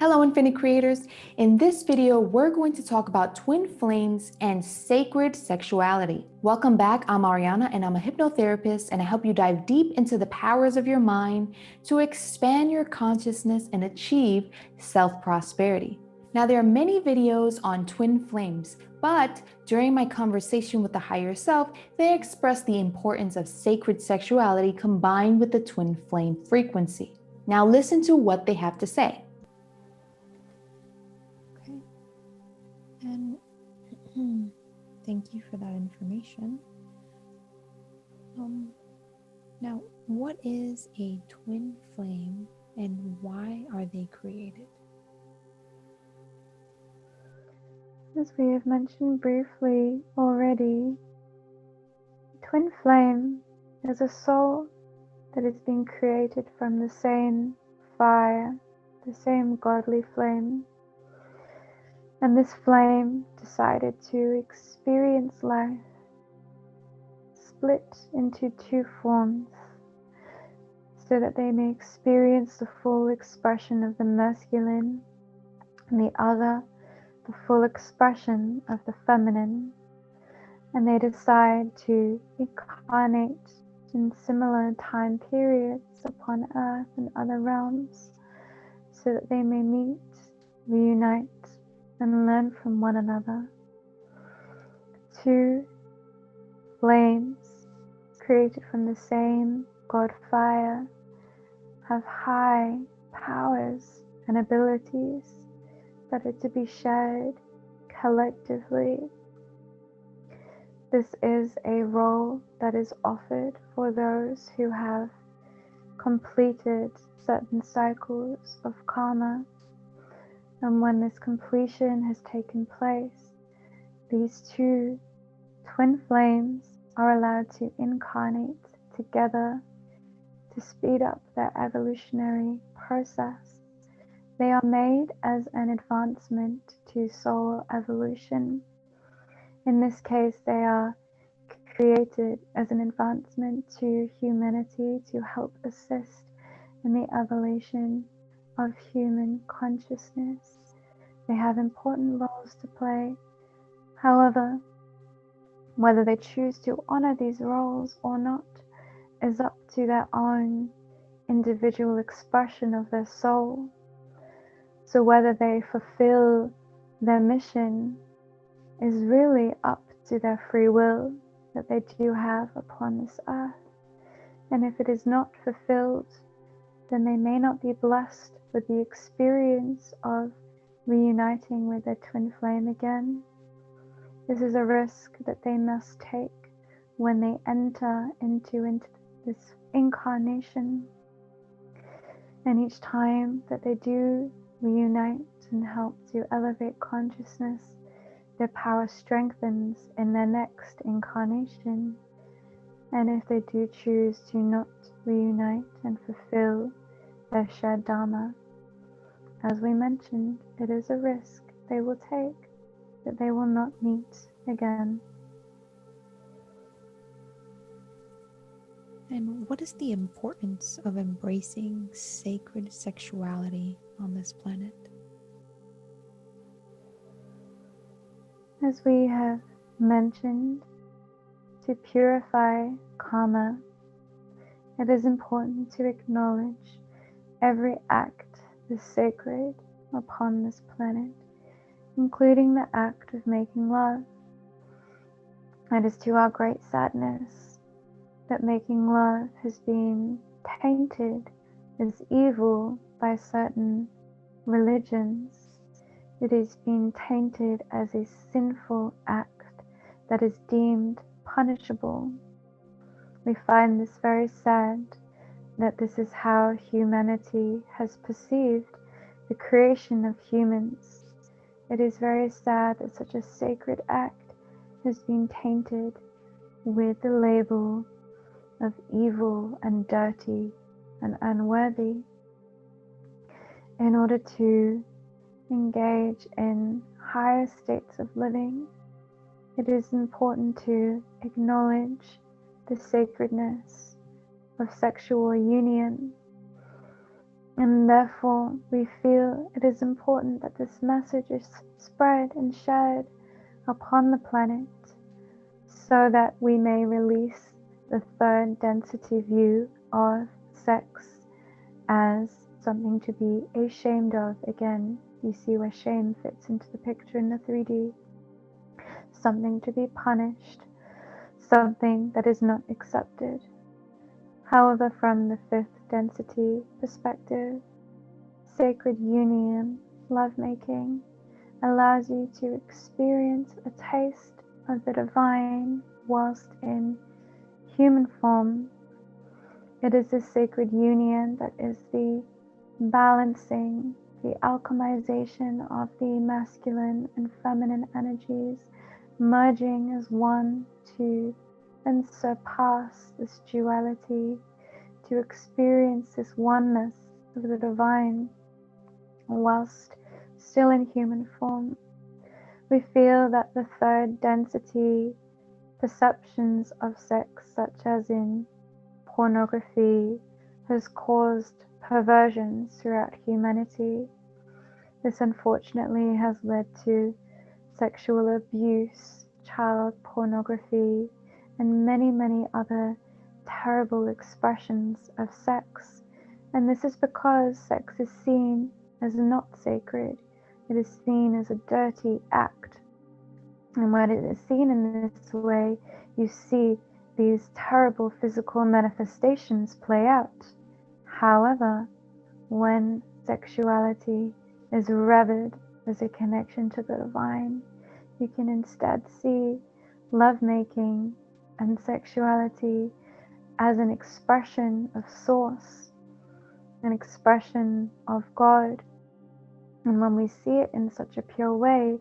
Hello, Infinite Creators. In this video, we're going to talk about twin flames and sacred sexuality. Welcome back. I'm Ariana, and I'm a hypnotherapist, and I help you dive deep into the powers of your mind to expand your consciousness and achieve self-prosperity. Now, there are many videos on twin flames, but during my conversation with the higher self, they expressed the importance of sacred sexuality combined with the twin flame frequency. Now, listen to what they have to say. And thank you for that information. Now, what is a twin flame and why are they created? As we have mentioned briefly already, twin flame is a soul that is being created from the same fire, the same godly flame. And this flame decided to experience life split into two forms so that they may experience the full expression of the masculine and the other the full expression of the feminine. And they decide to incarnate in similar time periods upon Earth and other realms so that they may meet, reunite, and learn from one another. Two flames created from the same God fire have high powers and abilities that are to be shared collectively. This is a role that is offered for those who have completed certain cycles of karma. And when this completion has taken place, these two twin flames are allowed to incarnate together to speed up their evolutionary process. They are made as an advancement to soul evolution. In this case, they are created as an advancement to humanity to help assist in the evolution of human consciousness. They have important roles to play. However, whether they choose to honor these roles or not is up to their own individual expression of their soul. So whether they fulfill their mission is really up to their free will that they do have upon this earth. And if it is not fulfilled, then they may not be blessed with the experience of reuniting with their twin flame again. This is a risk that they must take when they enter into this incarnation. And each time that they do reunite and help to elevate consciousness, their power strengthens in their next incarnation. And if they do choose to not reunite and fulfill their shared dharma, as we mentioned, it is a risk they will take that they will not meet again. And what is the importance of embracing sacred sexuality on this planet? As we have mentioned, to purify karma, it is important to acknowledge every act is sacred upon this planet, including the act of making love. It is to our great sadness that making love has been tainted as evil by certain religions. It is being tainted as a sinful act that is deemed punishable. We find this very sad, that this is how humanity has perceived the creation of humans. It is very sad that such a sacred act has been tainted with the label of evil and dirty and unworthy. In order to engage in higher states of living, it is important to acknowledge the sacredness of sexual union. And therefore, we feel it is important that this message is spread and shared upon the planet so that we may release the third density view of sex as something to be ashamed of. Again, you see where shame fits into the picture in the 3D. Something to be punished, something that is not accepted. However, from the fifth density perspective, sacred union, lovemaking, allows you to experience a taste of the divine whilst in human form. It is this sacred union that is the balancing, the alchemization of the masculine and feminine energies, merging as one to then surpass this duality, to experience this oneness of the divine whilst still in human form. We feel that the third density perceptions of sex, such as in pornography, has caused perversions throughout humanity. This unfortunately has led to sexual abuse, child pornography, and many, many other terrible expressions of sex. And this is because sex is seen as not sacred. It is seen as a dirty act. And when it is seen in this way, you see these terrible physical manifestations play out. However, when sexuality is revered as a connection to the divine, you can instead see lovemaking and sexuality as an expression of source, an expression of God. And when we see it in such a pure way,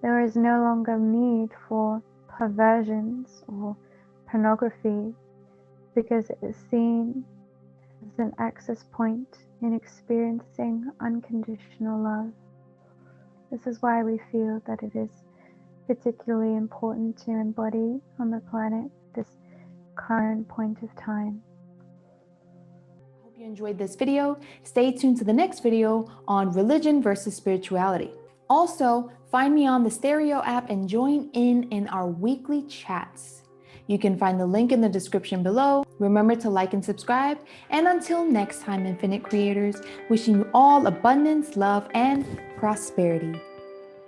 there is no longer need for perversions or pornography, because it is seen as an access point in experiencing unconditional love. This is why we feel that it is particularly important to embody on the planet this current point of time. I hope you enjoyed this video. Stay tuned to the next video on religion versus spirituality. Also, find me on the Stereo app and join in our weekly chats. You can find the link in the description below. Remember to like and subscribe. And until next time, Infinite Creators, wishing you all abundance, love, and prosperity.